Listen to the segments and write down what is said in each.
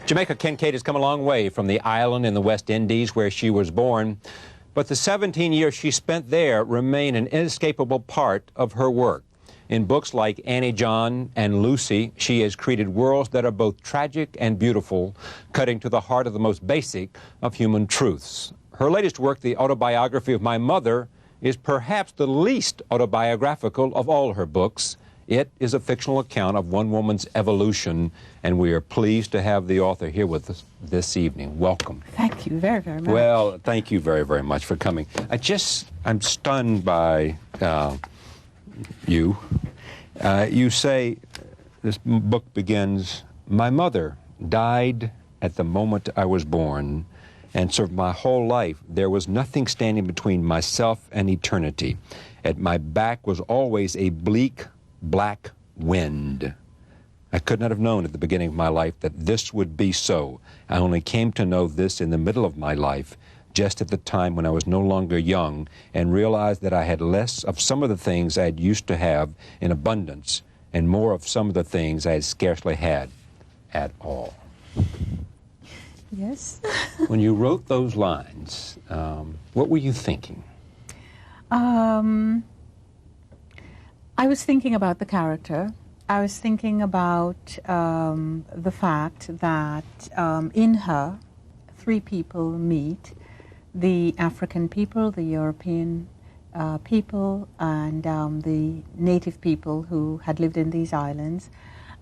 Jamaica Kincaid has come a long way from the island in the West Indies where she was born, but the 17 years she spent there remain an inescapable part of her work. In books like Annie John and Lucy, she has created worlds that are both tragic and beautiful, cutting to the heart of the most basic of human truths. Her latest work, The Autobiography of My Mother, is perhaps the least autobiographical of all her books. It is a fictional account of one woman's evolution, and we are pleased to have the author here with us this evening. Welcome. Thank you very, very much. Well, thank you very, very much for coming. I'm stunned by you. You say, this book begins, "My mother died at the moment I was born, and so my whole life there was nothing standing between myself and eternity. At my back was always a bleak, black wind. I could not have known at the beginning of my life that this would be so. I only came to know this in the middle of my life, just at the time when I was no longer young, and realized that I had less of some of the things I had used to have in abundance, and more of some of the things I had scarcely had at all." Yes. When you wrote those lines, what were you thinking? I was thinking about the character. I was thinking about the fact that in her, three people meet: the African people, the European people, and the native people who had lived in these islands,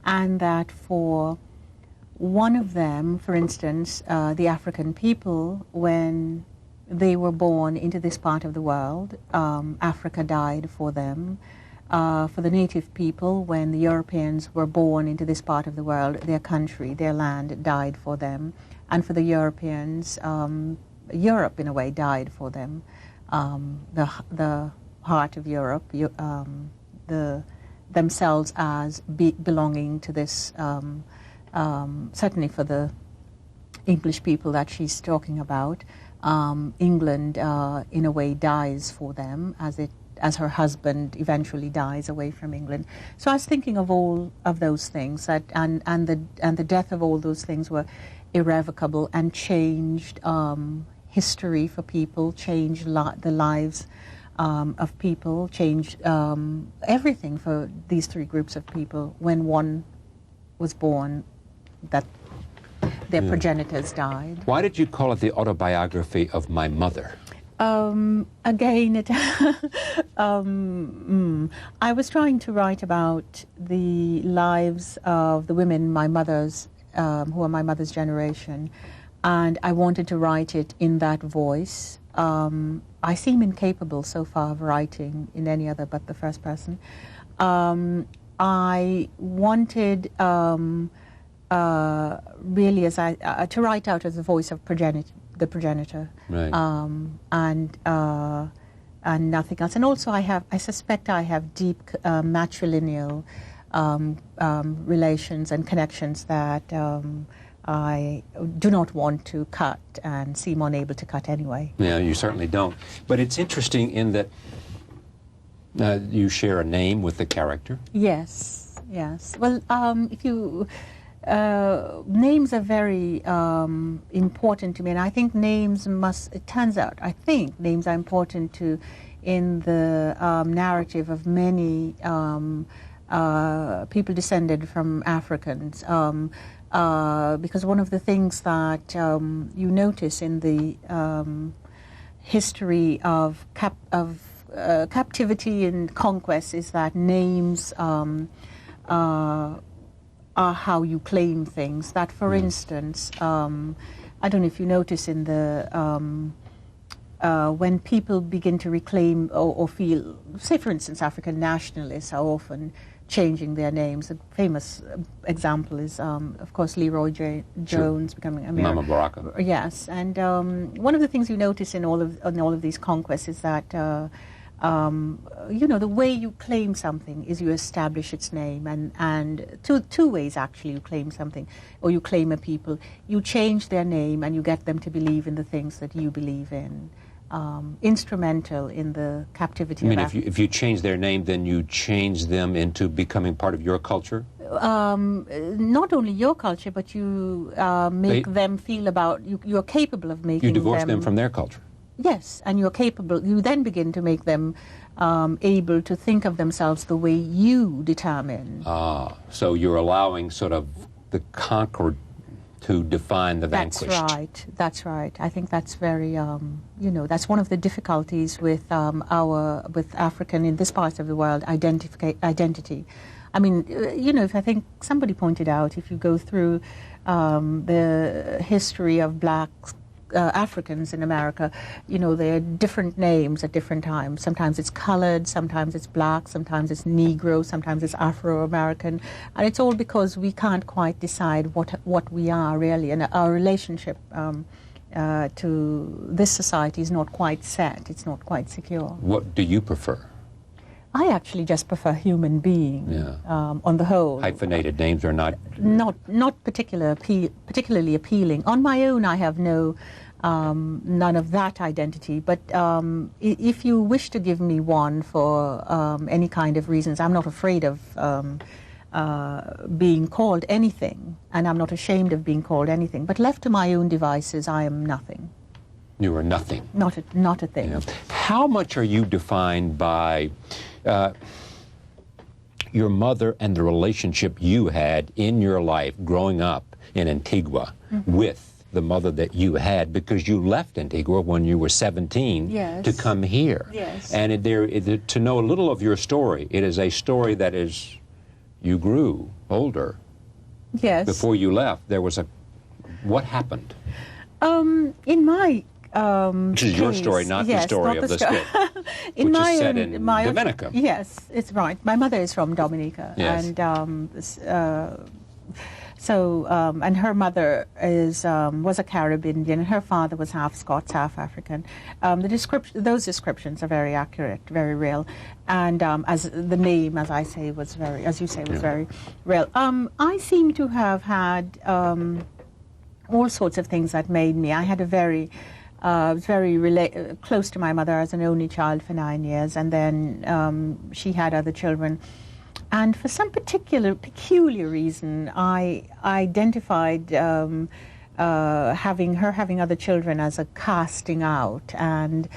and that for one of them, for instance, the African people, when they were born into this part of the world, Africa died for them. For the native people, when the Europeans were born into this part of the world, their country, their land died for them. And for the Europeans, Europe in a way died for them. The heart of Europe, themselves as belonging to this, certainly for the English people that she's talking about, England in a way dies for them as her husband eventually dies away from England. So I was thinking of all of those things, and the death of all those things were irrevocable and changed history for people, changed the lives of people, changed everything for these three groups of people. When one was born, that their progenitors died. Why did you call it The Autobiography of My Mother? Again, I was trying to write about the lives of the women, my mother's, who are my mother's generation, and I wanted to write it in that voice. I seem incapable so far of writing in any other but the first person. I wanted really to write out as the voice of the progenitor, right. And nothing else. And also I suspect I have deep matrilineal relations and connections that I do not want to cut and seem unable to cut anyway. Yeah, you certainly don't. But it's interesting in that you share a name with the character. Yes, yes. Well, if you... names are very important to me, and I think names it turns out, I think names are important in the narrative of many people descended from Africans, because one of the things that you notice in the history of captivity and conquest is that names are how you claim things. That, for instance, I don't know if you notice in the when people begin to reclaim or feel, say for instance, African nationalists are often changing their names. A famous example is, of course, Leroy Jones becoming American. Mama Baraka. Yes, and one of the things you notice in all of these conquests is that the way you claim something is you establish its name, and two ways actually you claim something, or you claim a people. You change their name and you get them to believe in the things that you believe in. Instrumental in the captivity of Africa. If you change their name, then you change them into becoming part of your culture? not only your culture, but you make them feel about, you're capable of making them... You divorce them from their culture. Yes, and you're capable, you then begin to make them able to think of themselves the way you determine. Ah, so you're allowing sort of the conquered to define the vanquished. That's right. I think that's very, that's one of the difficulties with with African, in this part of the world, identity. I mean, if I think somebody pointed out, if you go through the history of black Africans in America, there are different names at different times. Sometimes it's colored, sometimes it's black, sometimes it's Negro, sometimes it's Afro-American, and it's all because we can't quite decide what we are really, and our relationship to this society is not quite set, it's not quite secure. What do you prefer? I actually just prefer human being, on the whole. Hyphenated names are not... Not particularly appealing. On my own, I have none of that identity, but if you wish to give me one for any kind of reasons, I'm not afraid of being called anything, and I'm not ashamed of being called anything, but left to my own devices, I am nothing. You are nothing. Not a thing. Yeah. How much are you defined by your mother and the relationship you had in your life growing up in Antigua with the mother that you had, because you left Antigua when you were 17 to come here? Yes. And to know a little of your story, it is a story that is, you grew older. Yes. Before you left, there was what happened? In my which is your story, not the story of the skit, which is set in Dominica. Yes, it's right. My mother is from Dominica, and and her mother was a Carib Indian, and her father was half Scots, half African. Those descriptions are very accurate, very real, and as the name, as I say, was very, as you say, was very real. I seem to have had all sorts of things that made me. I had a very close to my mother as an only child for 9 years, and then she had other children. And for some peculiar reason, I identified having other children as a casting out. And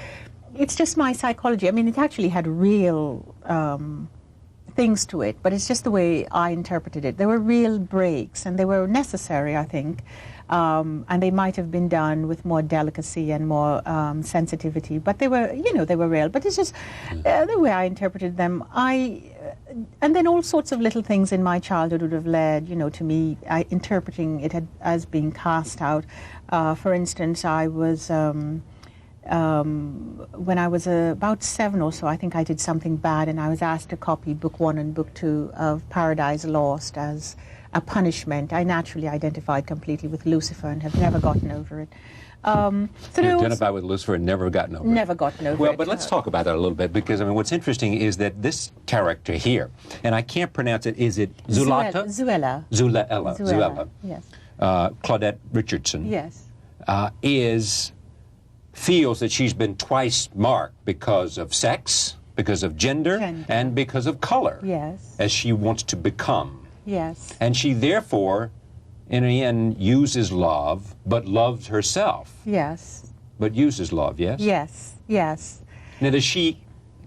it's just my psychology. I mean, it actually had real things to it, but it's just the way I interpreted it. There were real breaks, and they were necessary, I think. And they might have been done with more delicacy and more sensitivity, but they were, they were real. But it's just the way I interpreted them. And then all sorts of little things in my childhood would have led, to me interpreting it as being cast out. For instance, I was, when I was about 7 or so, I think I did something bad, and I was asked to copy Book 1 and Book 2 of Paradise Lost as a punishment. I naturally identified completely with Lucifer and have never gotten over it. You identified with Lucifer and never gotten over it? Never gotten over it. Well, but let's talk about that a little bit, because, I mean, what's interesting is that this character here, and I can't pronounce it, is it Zulata? Zuela. Yes. Claudette Richardson. Yes. Feels that she's been twice marked because of sex, because of gender, and because of color. Yes. As she wants to become. Yes. And she therefore, in the end, uses love, but loves herself. Yes. But uses love, yes? Yes, yes. Now, does she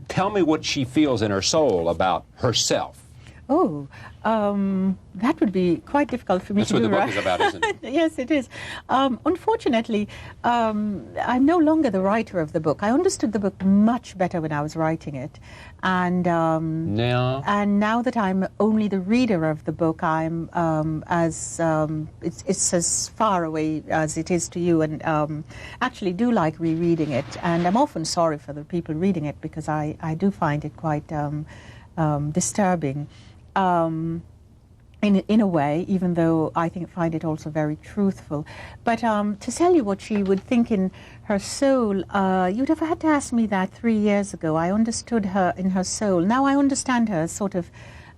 tell me what she feels in her soul about herself? Oh, that would be quite difficult for me to do. That's what the book is about, isn't it? Yes, it is. Unfortunately, I'm no longer the writer of the book. I understood the book much better when I was writing it. And now that I'm only the reader of the book, I'm it's as far away as it is to you, and actually do like rereading it. And I'm often sorry for the people reading it, because I do find it quite disturbing. In a way, even though I find it also very truthful. But to tell you what she would think in her soul, you'd have had to ask me that 3 years ago. I understood her in her soul. Now I understand her sort of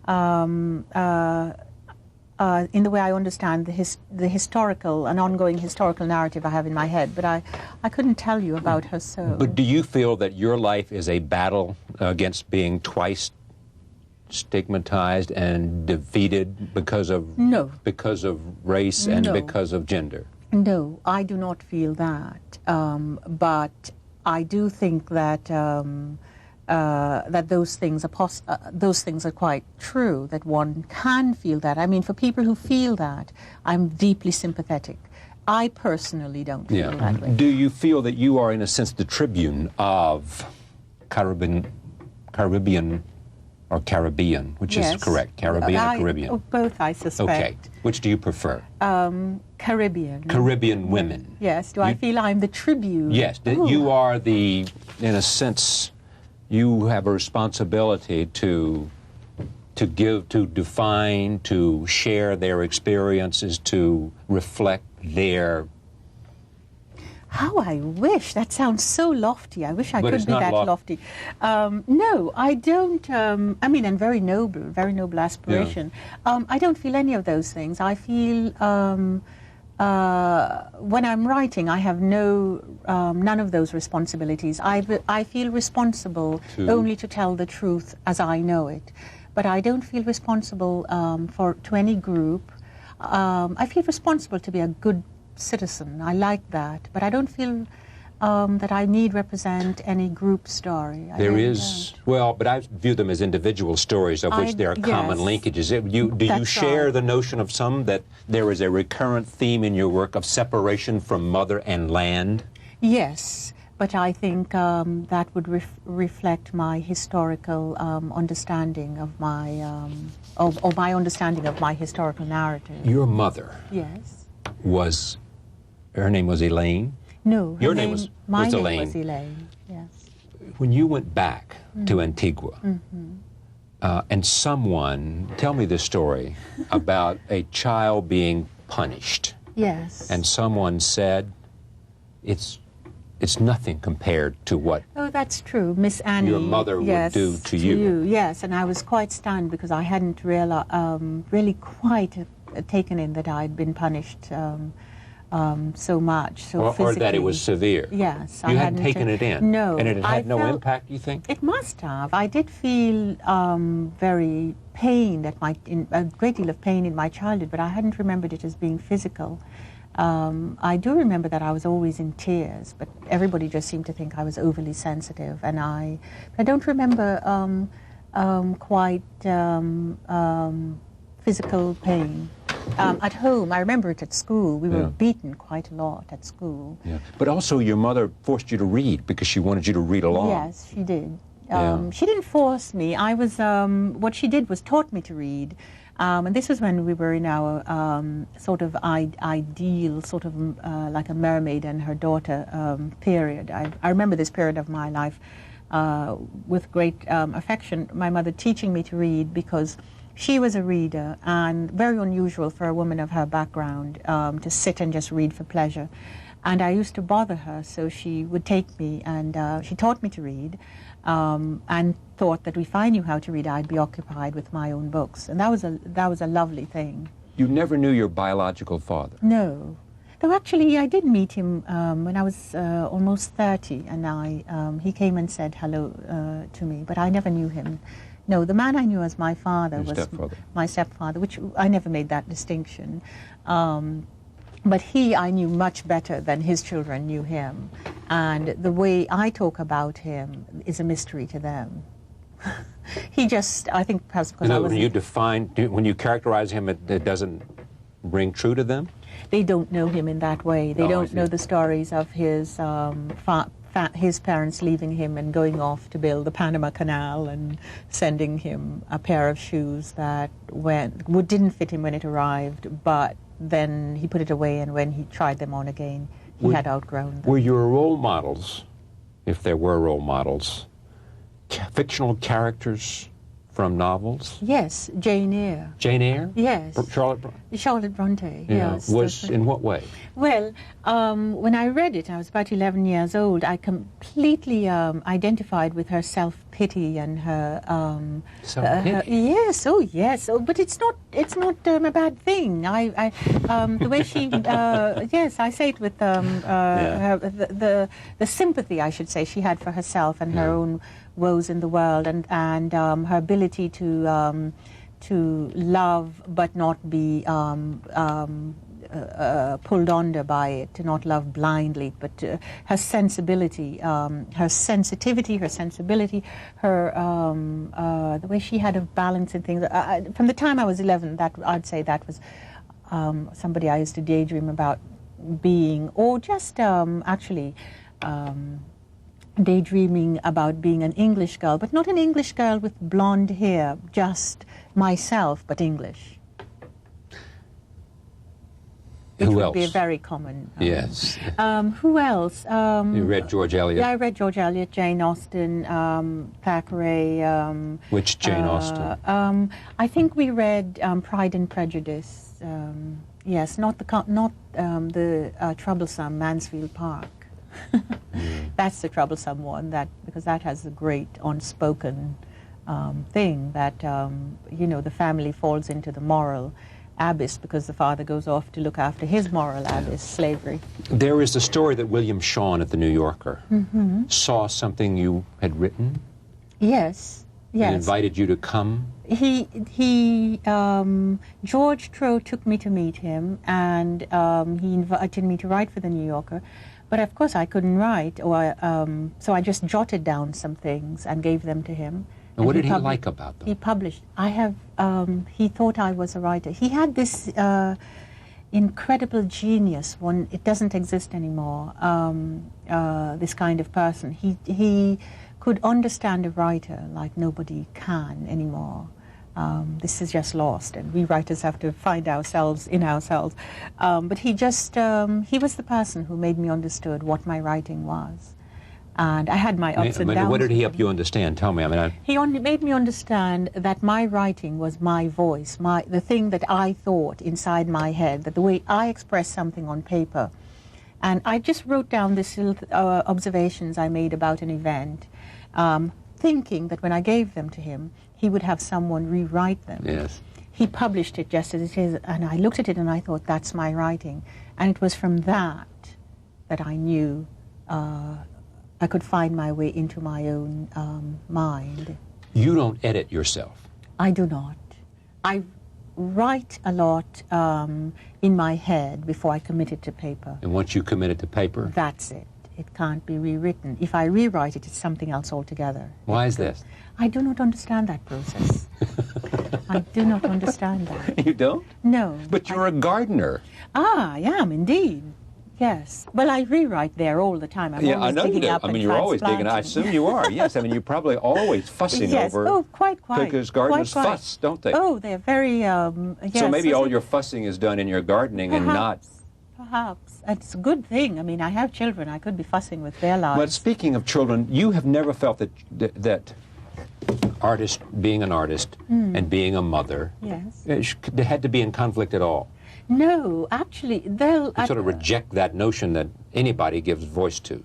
in the way I understand the historical, an ongoing historical narrative I have in my head. But I couldn't tell you about her soul. But do you feel that your life is a battle against being twice stigmatized and defeated because of No. race and No. because of gender? No, I do not feel that. But I do think that that those things are quite true. That one can feel that. I mean, for people who feel that, I'm deeply sympathetic. I personally don't feel that way. Do you feel that you are, in a sense, the tribune of Caribbean, which Yes. is correct? Caribbean or Caribbean? Both, I suspect. Okay. Which do you prefer? Caribbean. Caribbean women. Yes. Do I feel I'm the tribune? Yes. You are the, in a sense, you have a responsibility to give, to define, to share their experiences, to reflect their... How I wish. That sounds so lofty. I wish I could it's be not that lofty. No, I don't. I mean, and very noble aspiration. I don't feel any of those things. I feel when I'm writing, I have none of those responsibilities. I feel responsible only to tell the truth as I know it. But I don't feel responsible to any group. I feel responsible to be a good citizen. I like that, but I don't feel that I need represent any group story. Well, but I view them as individual stories of which there are common linkages. Do you share the notion of some that there is a recurrent theme in your work of separation from mother and land? Yes, but I think that would reflect my historical understanding of my or my understanding of my historical narrative. Your mother, yes, her name was Elaine? No, your name was Elaine. My name was Elaine. Yes. When you went back to Antigua, and someone, tell me this story about a child being punished. Yes. And someone said, it's nothing compared to what that's true. Miss Annie, your mother would do to you. Yes, and I was quite stunned because I hadn't really quite taken in that I'd been punished so much, so physically. Or that it was severe. Yes. You hadn't taken it in? No. And it had no impact, you think? It must have. I did feel very pained a great deal of pain in my childhood, but I hadn't remembered it as being physical. I do remember that I was always in tears, but everybody just seemed to think I was overly sensitive, and I don't remember quite physical pain. At home, I remember it at school. We were beaten quite a lot at school. Yeah. But also your mother forced you to read because she wanted you to read along. Yes, she did. She didn't force me. What she did was taught me to read. And this was when we were in our sort of ideal, sort of like a mermaid and her daughter period. I remember this period of my life with great affection, my mother teaching me to read because she was a reader, and very unusual for a woman of her background to sit and just read for pleasure. And I used to bother her, so she would take me, and she taught me to read, and thought that if I knew how to read, I'd be occupied with my own books. And that was a lovely thing. You never knew your biological father? No. Though actually, I did meet him when I was almost 30, and he came and said hello to me, but I never knew him. No, the man I knew as my father was my stepfather, which I never made that distinction. But I knew much better than his children knew him. And the way I talk about him is a mystery to them. I think perhaps because I was... When you characterize him, it doesn't ring true to them? They don't know him in that way. They don't know the stories of his parents leaving him and going off to build the Panama Canal and sending him a pair of shoes that didn't fit him when it arrived, but then he put it away, and when he tried them on again, he had outgrown them. Were your role models, if there were role models, fictional characters from novels? Yes, Jane Eyre. Jane Eyre? Yes. Charlotte Bronte? Charlotte Bronte, yeah. yes. In what way? Well, when I read it, I was about 11 years old, I completely identified with her self-pity and her... self-pity? Yes, oh yes, but it's not a bad thing. The way she... yes, I say it with the sympathy, I should say, she had for herself and her own woes in the world, and her ability to love but not be pulled under by it, to not love blindly, but her sensibility, her sensitivity, her sensibility, her the way she had of balancing things. From the time I was 11, that I'd say that was somebody I used to daydream about being, or just actually daydreaming about being an English girl, but not an English girl with blonde hair, just myself, but English. It Who would else? be a very common. Yes. Who else? You read George Eliot? Yeah, I read George Eliot, Jane Austen, Thackeray. Which Jane Austen? I think we read Pride and Prejudice. Yes, not the troublesome Mansfield Park. That's the troublesome one, because that has a great unspoken thing that the family falls into the moral abyss because the father goes off to look after his moral abyss, slavery. There is the story that William Shawn at the New Yorker saw something you had written. Yes, yes. And invited you to come. George Trow took me to meet him, and he invited me to write for the New Yorker. But of course I couldn't write, so I just jotted down some things and gave them to him. And what did he like about them? He published. He thought I was a writer. He had this incredible genius. It doesn't exist anymore. This kind of person. He could understand a writer like nobody can anymore. This is just lost, and we writers have to find ourselves in ourselves. But he was the person who made me understood what my writing was. And I had my ups and downs. What did he help you understand? Tell me. He only made me understand that my writing was my voice, the thing that I thought inside my head, that the way I express something on paper. And I just wrote down these little observations I made about an event, thinking that when I gave them to him, he would have someone rewrite them. Yes. He published it just as it is, and I looked at it and I thought, that's my writing. And it was from that I knew I could find my way into my own mind. You don't edit yourself? I do not. I write a lot in my head before I commit it to paper. And once you commit it to paper? That's it. It can't be rewritten. If I rewrite it, it's something else altogether. Why is this? I do not understand that process. I do not understand that. You don't? No. But you're a gardener. I am indeed. Yes. Well, I rewrite there all the time. I'm I always know you digging do. up and You're always digging. I transplanting. assume you are. Yes. You're probably always fussing yes. over. Oh, quite. Because gardeners quite. fuss, don't they? Oh, they're very. Yes. So maybe all your fussing is done in your gardening and not. Perhaps. It's a good thing. I mean, I have children. I could be fussing with their lives. But speaking of children, you have never felt that being an artist and being a mother, yes, they had to be in conflict at all. No, actually, You sort of reject that notion that anybody gives voice to.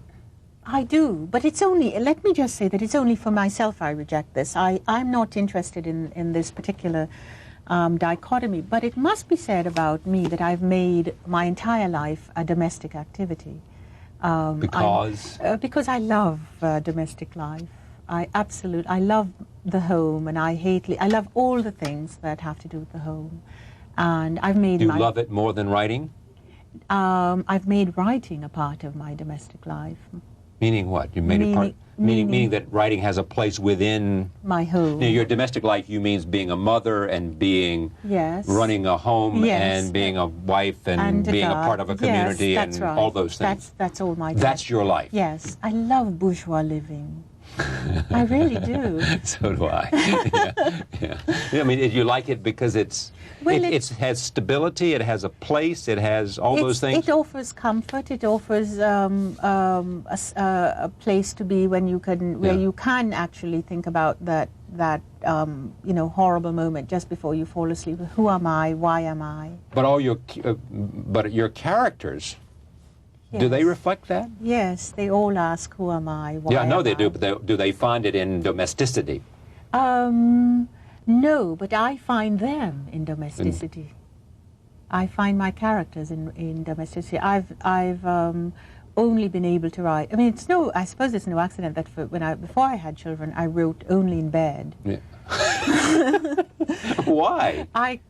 I do, but it's only, let me just say that it's only for myself I reject this. I'm not interested in this particular dichotomy, but it must be said about me that I've made my entire life a domestic activity. Because I love domestic life. I love the home, and I love all the things that have to do with the home. And I've made Do you love it more than writing? I've made writing a part of my domestic life. Meaning what? You made it part. Meaning that writing has a place within my home. Your domestic life, you means being a mother and being yes. running a home yes. and being a wife and being a part of a community yes, and right. all those things. That's all my. That's your life. Yes, I love bourgeois living. I really do. So do I. yeah. I mean, you like it because it has stability, it has a place, it has all those things? It offers comfort, it offers a place to be where you can actually think about that horrible moment just before you fall asleep. Who am I? Why am I? But your characters, yes. Do they reflect that? Yes, they all ask, who am I? Why yeah, I know am they I? do, but do they find it in domesticity? No, but I find them in domesticity. I find my characters in domesticity. I've only been able to write. I mean, I suppose it's no accident that before I had children, I wrote only in bed. Yeah. Why? I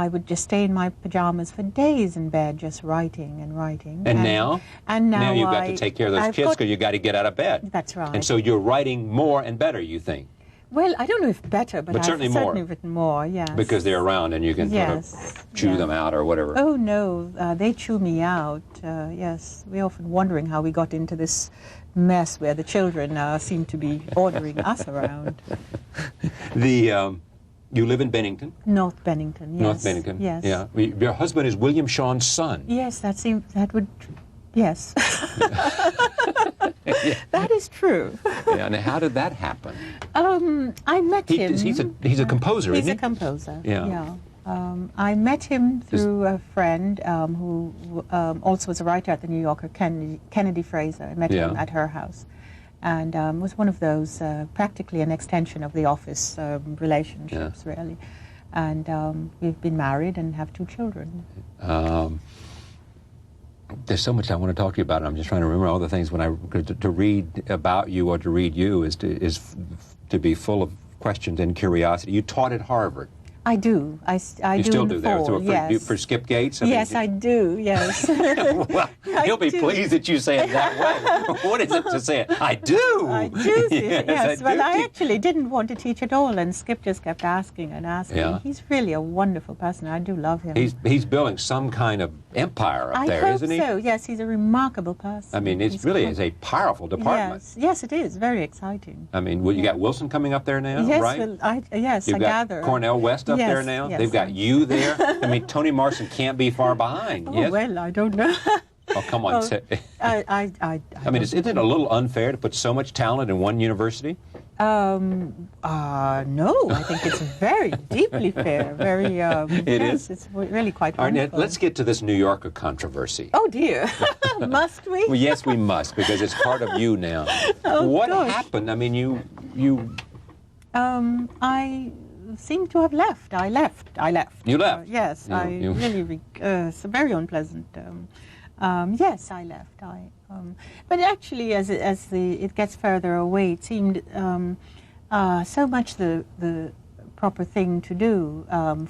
would just stay in my pajamas for days in bed, just writing and writing. And now? And now you've got to take care of those kids because you've got to get out of bed. That's right. And so you're writing more and better, you think? Well, I don't know if better, but certainly I've more. certainly written more, yes. Because they're around and you can sort of chew them out or whatever. Oh, no, they chew me out, yes. We're often wondering how we got into this mess where the children seem to be ordering us around. You live in Bennington? North Bennington, yes. North Bennington, yes. Yeah. Your husband is William Sean's son. Yes, yes. That is true. Yeah, and how did that happen? I met him. He's a composer, isn't he? He's a composer, yeah. I met him through a friend who also was a writer at the New Yorker, Kennedy Fraser. I met him at her house. And was one of those, practically an extension of the office relationships, really. And we've been married and have 2 children. There's so much I want to talk to you about. I'm just trying to remember all the things to read about you or to read you is to be full of questions and curiosity. You taught at Harvard. I do. I you do still in do the there fall, yes. For Skip Gates? Yes, I do, yes. Well, he'll be pleased that you say it that way. What is it to say it? I do! I do, yes. Well, I do. actually didn't want to teach at all, and Skip just kept asking and asking. Yeah. He's really a wonderful person. I do love him. He's building some kind of empire up there, isn't he? I hope so, yes. He's a remarkable person. I mean, it's a powerful department. Yes, it is. Very exciting. I mean, you got Wilson coming up there now, yes, right? Well, I You've got gather. Cornell West up there now. Yes, They've got you there. I mean, Toni Morrison can't be far behind. Oh, yes? well, I don't know. Oh, come on. I mean, isn't it a little unfair to put so much talent in one university? No, I think it's very deeply fair. Very. It is? It's really quite All right, wonderful. now, let's get to this New Yorker controversy. Oh, dear. Must we? Well, yes, we must, because it's part of you now. What happened? I mean, you... I seem to have left. I left. You left? Yes, it's a very unpleasant. Yes, I left. But actually, as it gets further away, it seemed so much the proper thing to do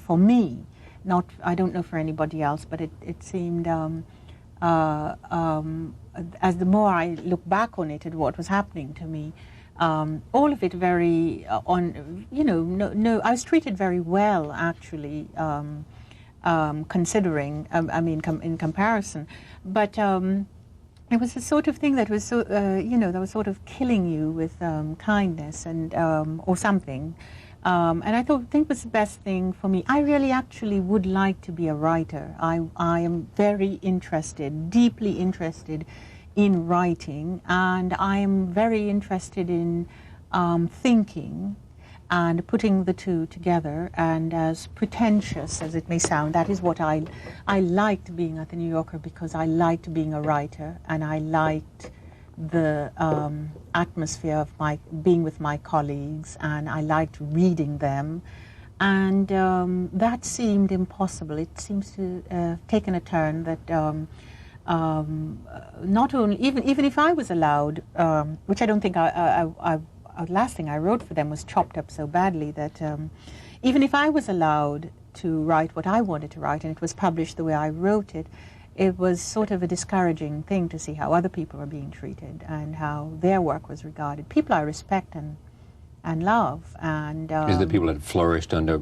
for me. I don't know for anybody else, but it seemed as the more I look back on it at what was happening to me. All of it very I was treated very well, actually, considering, in comparison. But it was the sort of thing that was that was sort of killing you with kindness and or something. And I think it was the best thing for me. I really actually would like to be a writer. I am very interested, deeply interested in writing, and I am very interested in thinking and putting the two together. And as pretentious as it may sound, that is what I liked being at the New Yorker, because I liked being a writer, and I liked the atmosphere of being with my colleagues, and I liked reading them. And that seemed impossible. It seems to have taken a turn that not only, even if I was allowed, which I don't think last thing I wrote for them was chopped up so badly that even if I was allowed to write what I wanted to write and it was published the way I wrote it, it was sort of a discouraging thing to see how other people were being treated and how their work was regarded. People I respect and love. And is the people that flourished under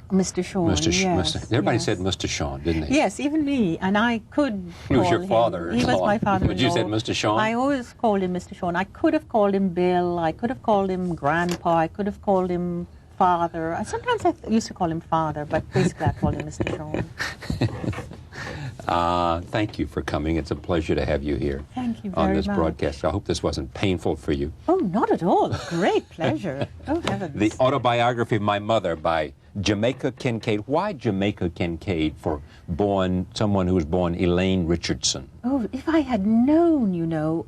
Mr. Sean, yes. Everybody said Mr. Sean, didn't they? Yes, even me. And I could He was call your him. father. He was my father-in-law. But you said Mr. Sean? I always called him Mr. Sean. I could have called him Bill. I could have called him Grandpa. I could have called him Father. Sometimes I used to call him Father, but basically I called him Mr. Sean. Thank you for coming. It's a pleasure to have you here. Thank you very on this much. broadcast. I hope this wasn't painful for you. Oh, not at all. A great pleasure. Oh, heavens. The Autobiography of My Mother by Jamaica Kincaid. Why Jamaica Kincaid for someone who was born Elaine Richardson? Oh, if I had known,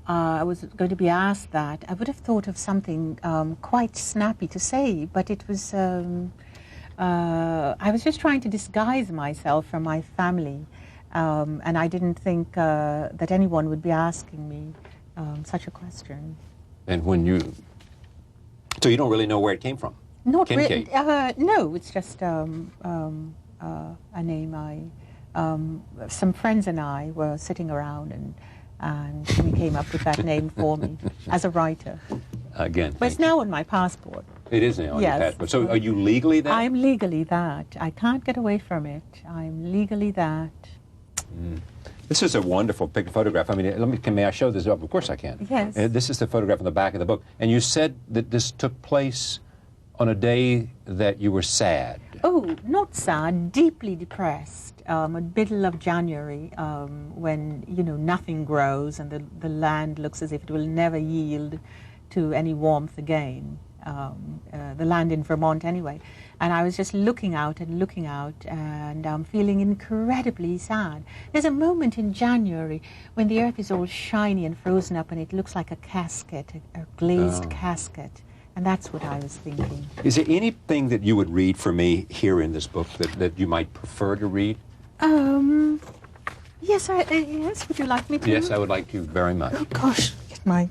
I was going to be asked that, I would have thought of something quite snappy to say, but it was, I was just trying to disguise myself from my family. And I didn't think that anyone would be asking me such a question. And when you... So you don't really know where it came from? Not really. Kincaid. No, it's just a name some friends and I were sitting around and we came up with that name for me as a writer. Again, but it's now on my passport. It is now on yes. your passport. So are you legally that? I'm legally that. I can't get away from it. I'm legally that. This is a wonderful photograph. I mean, may I show this up? Of course I can. Yes. This is the photograph on the back of the book. And you said that this took place on a day that you were sad. Oh, not sad, deeply depressed. Middle of January, when, nothing grows and the land looks as if it will never yield to any warmth again. The land in Vermont anyway. And I was just looking out and feeling incredibly sad. There's a moment in January when the earth is all shiny and frozen up and it looks like a casket, a glazed casket. And that's what I was thinking. Is there anything that you would read for me here in this book that you might prefer to read? Yes, yes, would you like me to? Yes, I would like to very much. Oh, gosh, get my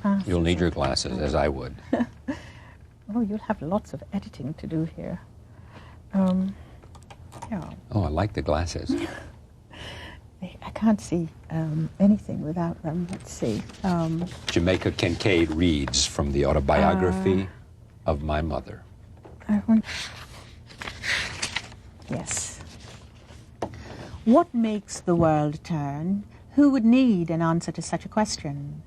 glasses. You'll need your glasses, as I would. Oh, you'll have lots of editing to do here. Yeah. Oh, I like the glasses. I can't see anything without them. Let's see. Jamaica Kincaid reads from the Autobiography of My Mother. Yes. What makes the world turn? Who would need an answer to such a question?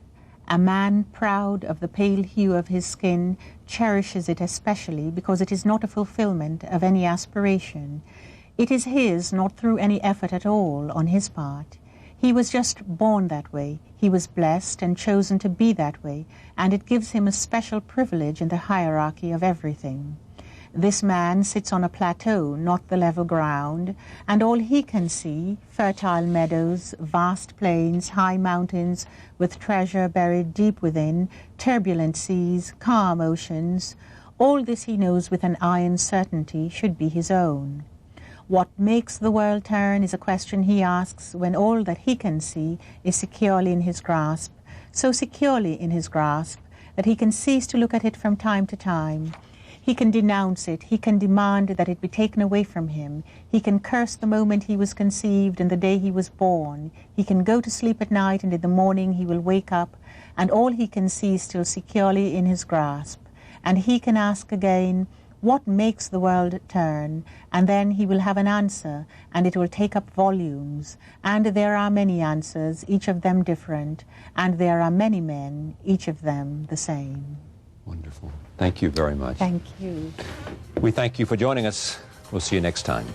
A man proud of the pale hue of his skin cherishes it especially because it is not a fulfillment of any aspiration. It is his not through any effort at all on his part. He was just born that way. He was blessed and chosen to be that way, and it gives him a special privilege in the hierarchy of everything. This man sits on a plateau, not the level ground, and all he can see, fertile meadows, vast plains, high mountains with treasure buried deep within, turbulent seas, calm oceans, all this he knows with an iron certainty should be his own. What makes the world turn is a question he asks when all that he can see is securely in his grasp, so securely in his grasp that he can cease to look at it from time to time. He can denounce it, he can demand that it be taken away from him, he can curse the moment he was conceived and the day he was born, he can go to sleep at night and in the morning he will wake up, and all he can see is still securely in his grasp. And he can ask again, what makes the world turn? And then he will have an answer, and it will take up volumes. And there are many answers, each of them different, and there are many men, each of them the same. Wonderful. Thank you very much. Thank you. We thank you for joining us. We'll see you next time.